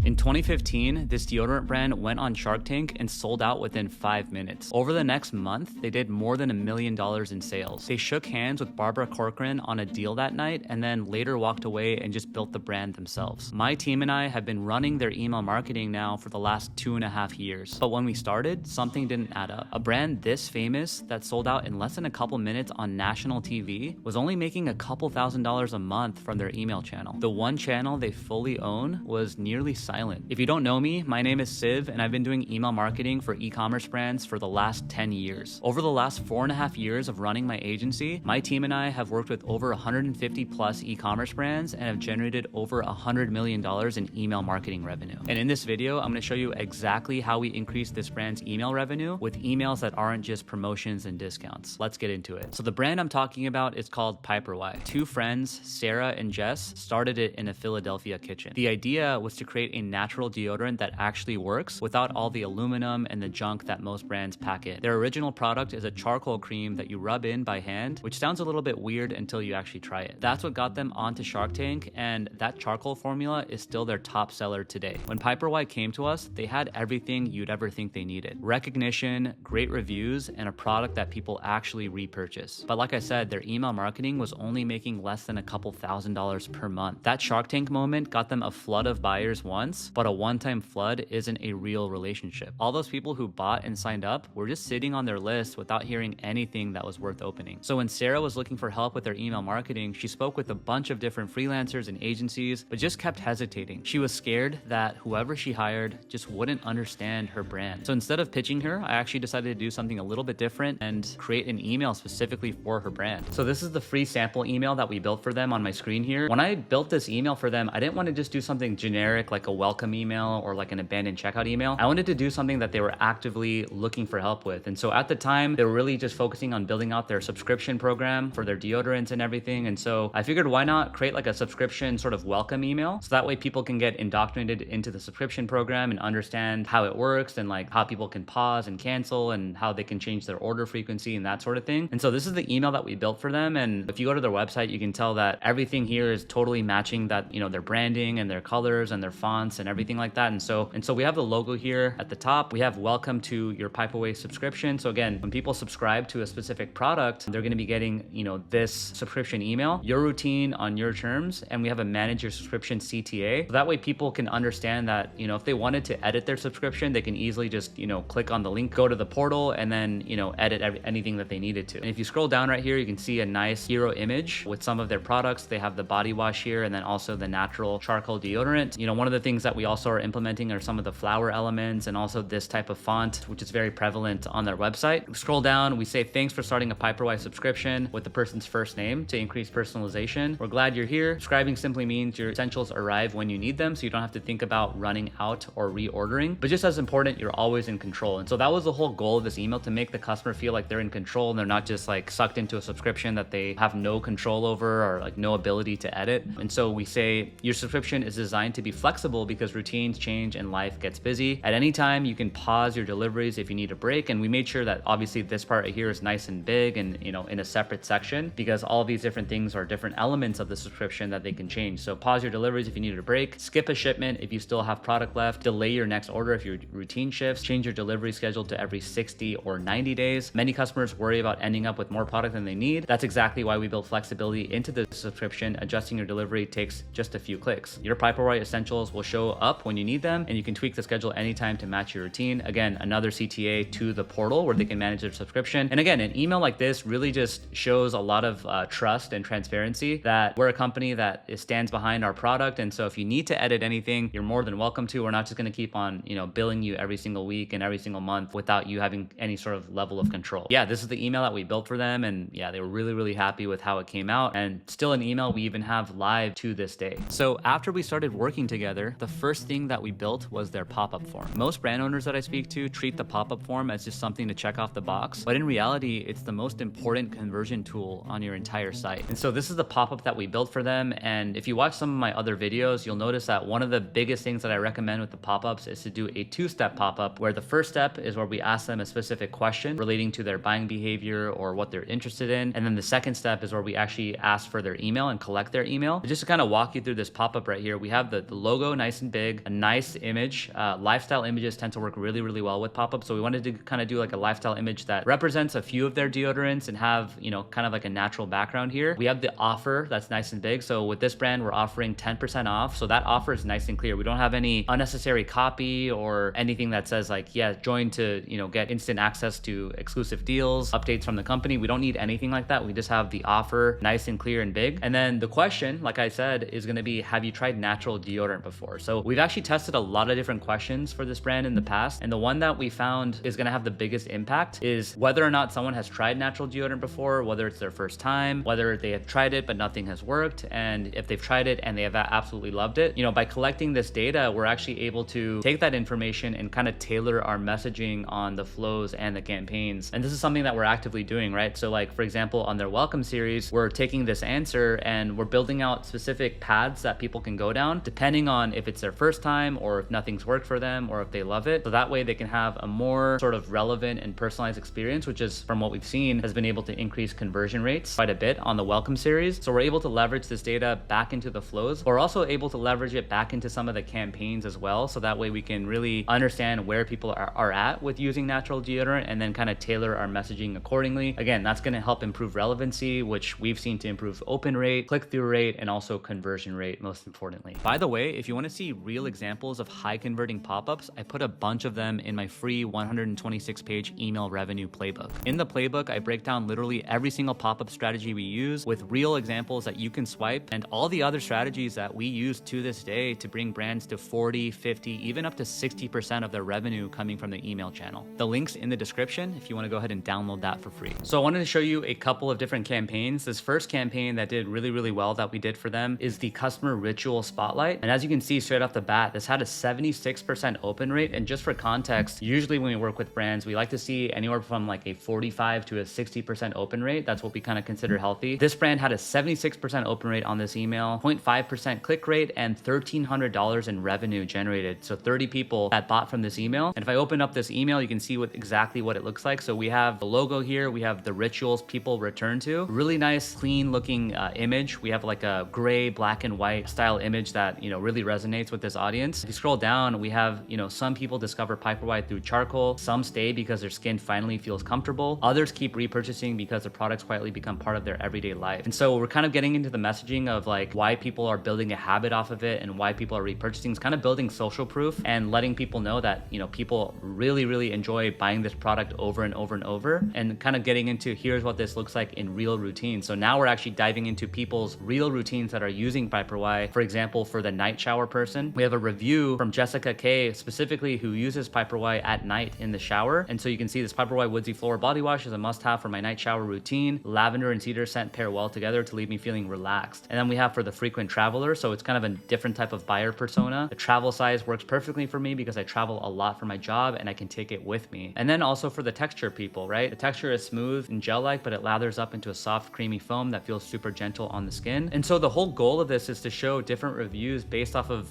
In 2015, this deodorant brand went on Shark Tank and sold out within 5 minutes. Over the next month, they did more than $1 million in sales. They shook hands with Barbara Corcoran on a deal that night and then later walked away and just built the brand themselves. My team and I have been running their email marketing now for the last 2.5 years. But when we started, something didn't add up. A brand this famous that sold out in less than a couple minutes on national TV was only making a couple $1,000s a month from their email channel. The one channel they fully own was nearly silent. If you don't know me, my name is Siv and I've been doing email marketing for e-commerce brands for the last 10 years. Over the last 4.5 years of running my agency, my team and I have worked with over 150 plus e-commerce brands and have generated over $100 million in email marketing revenue. And in this video, I'm going to show you exactly how we increase this brand's email revenue with emails that aren't just promotions and discounts. Let's get into it. So the brand I'm talking about is called Piperwhite. Two friends, Sarah and Jess, started it in a Philadelphia kitchen. The idea was to create a natural deodorant that actually works without all the aluminum and the junk that most brands pack in. Their original product is a charcoal cream that you rub in by hand, which sounds a little bit weird until you actually try it. That's what got them onto Shark Tank, and that charcoal formula is still their top seller today. When Piperwhite came to us, they had everything you'd ever think they needed. Recognition, great reviews, and a product that people actually repurchase. But like I said, their email marketing was only making less than a couple $1,000s per month. That Shark Tank moment got them a flood of buyers once, but a one-time flood isn't a real relationship. All those people who bought and signed up were just sitting on their list without hearing anything that was worth opening. So when Sarah was looking for help with their email marketing, she spoke with a bunch of different freelancers and agencies, but just kept hesitating. She was scared that whoever she hired just wouldn't understand her brand. So instead of pitching her, I actually decided to do something a little bit different and create an email specifically for her brand. So this is the free sample email that we built for them on my screen here. When I built this email for them, I didn't want to just do something generic like a welcome email or like an abandoned checkout email. I wanted to do something that they were actively looking for help with. And so at the time, they were really just focusing on building out their subscription program for their deodorants and everything. And so I figured, why not create like a subscription sort of welcome email? So that way people can get indoctrinated into the subscription program and understand how it works and like how people can pause and cancel and how they can change their order frequency and that sort of thing. And so this is the email that we built for them. And if you go to their website, you can tell that everything here is totally matching that, you know, their branding and their colors and their fonts and everything like that. And so we have the logo here at the top. We have welcome to your Piperwhite subscription. So again, when people subscribe to a specific product, they're going to be getting, you know, this subscription email, your routine on your terms. And we have a manage your subscription CTA. So that way people can understand that, you know, if they wanted to edit their subscription, they can easily just, you know, click on the link, go to the portal, and then, you know, edit anything that they needed to. And if you scroll down right here, you can see a nice hero image with some of their products. They have the body wash here and then also the natural charcoal deodorant. You know, one of the things that we also are implementing are some of the flower elements and also this type of font, which is very prevalent on their website. Scroll down, we say thanks for starting a Piperwhite subscription with the person's first name to increase personalization. We're glad you're here. Subscribing simply means your essentials arrive when you need them, so you don't have to think about running out or reordering. But just as important, you're always in control. And so that was the whole goal of this email, to make the customer feel like they're in control and they're not just like sucked into a subscription that they have no control over or like no ability to edit. And so we say your subscription is designed to be flexible because routines change and life gets busy. At any time, you can pause your deliveries if you need a break. And we made sure that obviously this part right here is nice and big and, you know, in a separate section, because all of these different things are different elements of the subscription that they can change. So pause your deliveries if you need a break, skip a shipment if you still have product left, delay your next order if your routine shifts, change your delivery schedule to every 60 or 90 days. Many customers worry about ending up with more product than they need. That's exactly why we build flexibility into the subscription. Adjusting your delivery takes just a few clicks. Your Piperwhite essentials will show up when you need them, and you can tweak the schedule anytime to match your routine. Again, another CTA to the portal where they can manage their subscription. And again, an email like this really just shows a lot of trust and transparency that we're a company that stands behind our product. And so if you need to edit anything, you're more than welcome to. We're not just going to keep on, you know, billing you every single week and every single month without you having any sort of level of control. Yeah, this is the email that we built for them. And yeah, they were really, really happy with how it came out, and still an email we even have live to this day. So after we started working together, the first thing that we built was their pop-up form. Most brand owners that I speak to treat the pop-up form as just something to check off the box, but in reality, it's the most important conversion tool on your entire site. And so this is the pop-up that we built for them. And if you watch some of my other videos, you'll notice that one of the biggest things that I recommend with the pop-ups is to do a two-step pop-up, where the first step is where we ask them a specific question relating to their buying behavior or what they're interested in. And then the second step is where we actually ask for their email and collect their email. Just to kind of walk you through this pop-up right here, we have the logo nice nice and big, a nice image. Lifestyle images tend to work really, really well with pop-ups. So we wanted to kind of do like a lifestyle image that represents a few of their deodorants and have, kind of like a natural background here. We have the offer that's nice and big. So with this brand, we're offering 10% off. So that offer is nice and clear. We don't have any unnecessary copy or anything that says like, yeah, join to, get instant access to exclusive deals, updates from the company. We don't need anything like that. We just have the offer nice and clear and big. And then the question, like I said, is going to be, have you tried natural deodorant before? So we've actually tested a lot of different questions for this brand in the past. And the one that we found is going to have the biggest impact is whether or not someone has tried natural deodorant before, whether it's their first time, whether they have tried it, but nothing has worked. And if they've tried it and they have absolutely loved it, by collecting this data, we're actually able to take that information and kind of tailor our messaging on the flows and the campaigns. And this is something that we're actively doing, right? So like, for example, on their welcome series, we're taking this answer and we're building out specific paths that people can go down depending on if it's their first time or if nothing's worked for them or if they love it. So that way they can have a more sort of relevant and personalized experience, which is, from what we've seen, has been able to increase conversion rates quite a bit on the welcome series. So we're able to leverage this data back into the flows. We're also able to leverage it back into some of the campaigns as well. So that way we can really understand where people are at with using natural deodorant and then kind of tailor our messaging accordingly. Again, that's going to help improve relevancy, which we've seen to improve open rate, click-through rate, and also conversion rate, most importantly. By the way, if you want to see real examples of high converting pop-ups, I put a bunch of them in my free 126-page email revenue playbook. In the playbook, I break down literally every single pop-up strategy we use with real examples that you can swipe and all the other strategies that we use to this day to bring brands to 40, 50, even up to 60% of their revenue coming from the email channel. The link's in the description if you want to go ahead and download that for free. So I wanted to show you a couple of different campaigns. This first campaign that did really, really well that we did for them is the customer ritual spotlight. And as you can see straight off the bat, this had a 76% open rate. And just for context, usually when we work with brands, we like to see anywhere from like a 45 to a 60% open rate. That's what we kind of consider healthy. This brand had a 76% open rate on this email, 0.5% click rate, and $1,300 in revenue generated. So 30 people that bought from this email. And if I open up this email, you can see exactly what it looks like. So we have the logo here. We have the rituals people return to. Really nice, clean looking image. We have like a gray, black and white style image that, really resonates with this audience. If you scroll down, we have, some people discover Piper White through charcoal. Some stay because their skin finally feels comfortable. Others keep repurchasing because the products quietly become part of their everyday life. And so we're kind of getting into the messaging of like why people are building a habit off of it and why people are repurchasing. It's kind of building social proof and letting people know that, people really, really enjoy buying this product over and over and over, and kind of getting into here's what this looks like in real routines. So now we're actually diving into people's real routines that are using Piper White. For example, for the night shower person, we have a review from Jessica K specifically who uses Piper White at night in the shower. And so you can see this Piper White Woodsy Floor Body Wash is a must-have for my night shower routine. Lavender and cedar scent pair well together to leave me feeling relaxed. And then we have for the frequent traveler, so it's kind of a different type of buyer persona. The travel size works perfectly for me because I travel a lot for my job and I can take it with me. And then also for the texture people, right? The texture is smooth and gel-like, but it lathers up into a soft, creamy foam that feels super gentle on the skin. And so the whole goal of this is to show different reviews based off of,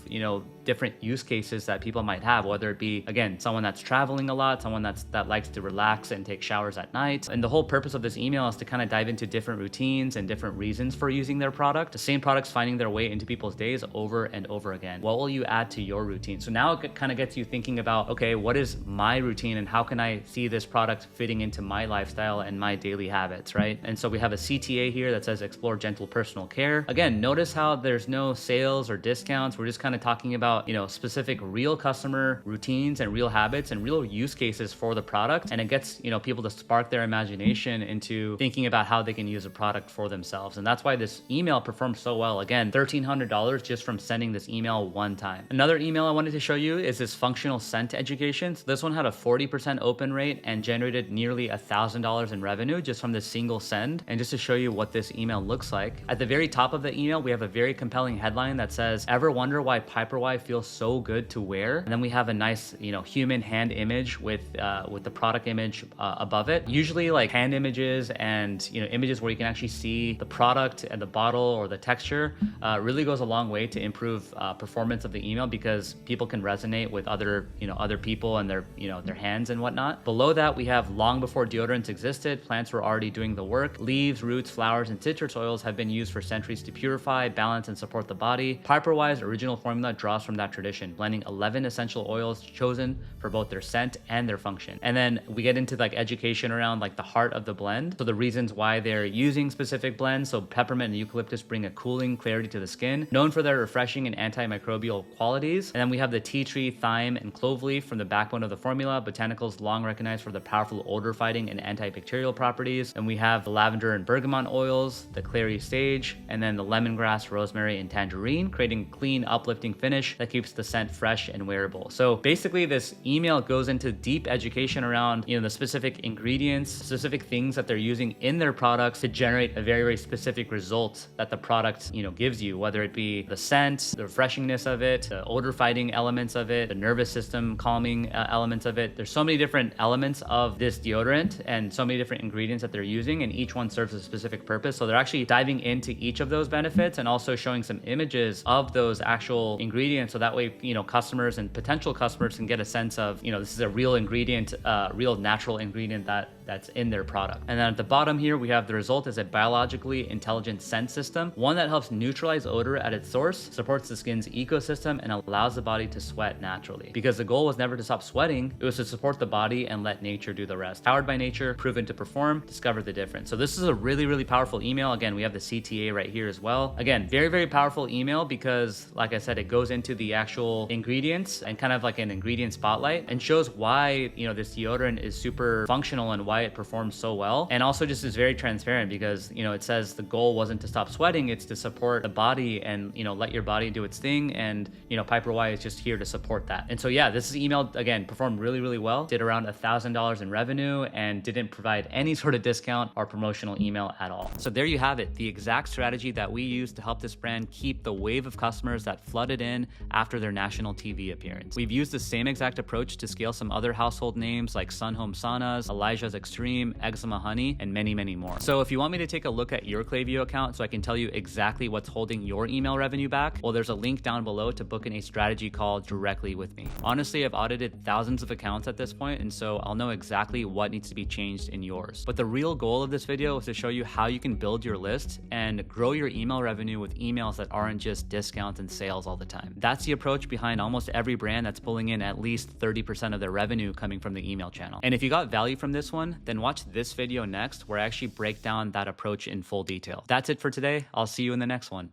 different use cases that people might have, whether it be, again, someone that's traveling a lot, someone that likes to relax and take showers at night. And the whole purpose of this email is to kind of dive into different routines and different reasons for using their product. The same products finding their way into people's days over and over again. What will you add to your routine? So now it kind of gets you thinking about, okay, what is my routine and how can I see this product fitting into my lifestyle and my daily habits, right? And so we have a CTA here that says explore gentle personal care. Again, notice how there's no sales or discounts. We're just kind of talking about, specific real customer routines and real habits and real use cases for the product. And it gets, people to spark their imagination into thinking about how they can use a product for themselves. And that's why this email performed so well. Again, $1,300 just from sending this email one time. Another email I wanted to show you is this functional scent education. So this one had a 40% open rate and generated nearly $1,000 in revenue just from this single send. And just to show you what this email looks like, at the very top of the email, we have a very compelling headline that says, ever wonder why Piper White feels so good to wear? And then we have a nice, human hand image with the product image above it. Usually like hand images and, images where you can actually see the product and the bottle or the texture really goes a long way to improve performance of the email because people can resonate with other people and their hands and whatnot. Below that, we have long before deodorants existed, plants were already doing the work. Leaves, roots, flowers, and citrus oils have been used for centuries to purify, balance, and support the body. Piper White's original formula formula draws from that tradition, blending 11 essential oils chosen for both their scent and their function. And then we get into like education around like the heart of the blend. So the reasons why they're using specific blends. So peppermint and eucalyptus bring a cooling clarity to the skin, known for their refreshing and antimicrobial qualities. And then we have the tea tree, thyme, and clove leaf from the backbone of the formula, botanicals long recognized for their powerful odor fighting and antibacterial properties. And we have the lavender and bergamot oils, the clary sage, and then the lemongrass, rosemary, and tangerine, creating clean, uplifting finish that keeps the scent fresh and wearable. So basically this email goes into deep education around, the specific ingredients, specific things that they're using in their products to generate a very, very specific result that the product, gives you, whether it be the scent, the refreshingness of it, the odor fighting elements of it, the nervous system calming elements of it. There's so many different elements of this deodorant and so many different ingredients that they're using, and each one serves a specific purpose. So they're actually diving into each of those benefits and also showing some images of those actual ingredients. So that way, customers and potential customers can get a sense of, this is a real ingredient, real natural ingredient that's in their product. And then at the bottom here, we have the result is a biologically intelligent scent system, one that helps neutralize odor at its source, supports the skin's ecosystem, and allows the body to sweat naturally. Because the goal was never to stop sweating, it was to support the body and let nature do the rest. Powered by nature, proven to perform, discover the difference. So this is a really, really powerful email. Again, we have the CTA right here as well. Again, very, very powerful email because, like I said, it goes into the actual ingredients and kind of like an ingredient spotlight and shows why, this deodorant is super functional and why it performs so well. And also just is very transparent because, it says the goal wasn't to stop sweating, it's to support the body and, let your body do its thing. And, Piper Y is just here to support that. And so, yeah, this is email, again, performed really, really well, did around $1,000 in revenue and didn't provide any sort of discount or promotional email at all. So there you have it, the exact strategy that we used to help this brand keep the wave of customers that flooded in after their national TV appearance. We've used the same exact approach to scale some other household names like Sun Home Saunas, Elijah's Extreme, Eczema Honey, and many, many more. So if you want me to take a look at your Klaviyo account so I can tell you exactly what's holding your email revenue back, well, there's a link down below to book in a strategy call directly with me. Honestly, I've audited thousands of accounts at this point, and so I'll know exactly what needs to be changed in yours. But the real goal of this video is to show you how you can build your list and grow your email revenue with emails that aren't just discounts and sales all the time. That's the approach behind almost every brand that's pulling in at least 30% of their revenue coming from the email channel. And if you got value from this one, then watch this video next where I actually break down that approach in full detail. That's it for today. I'll see you in the next one.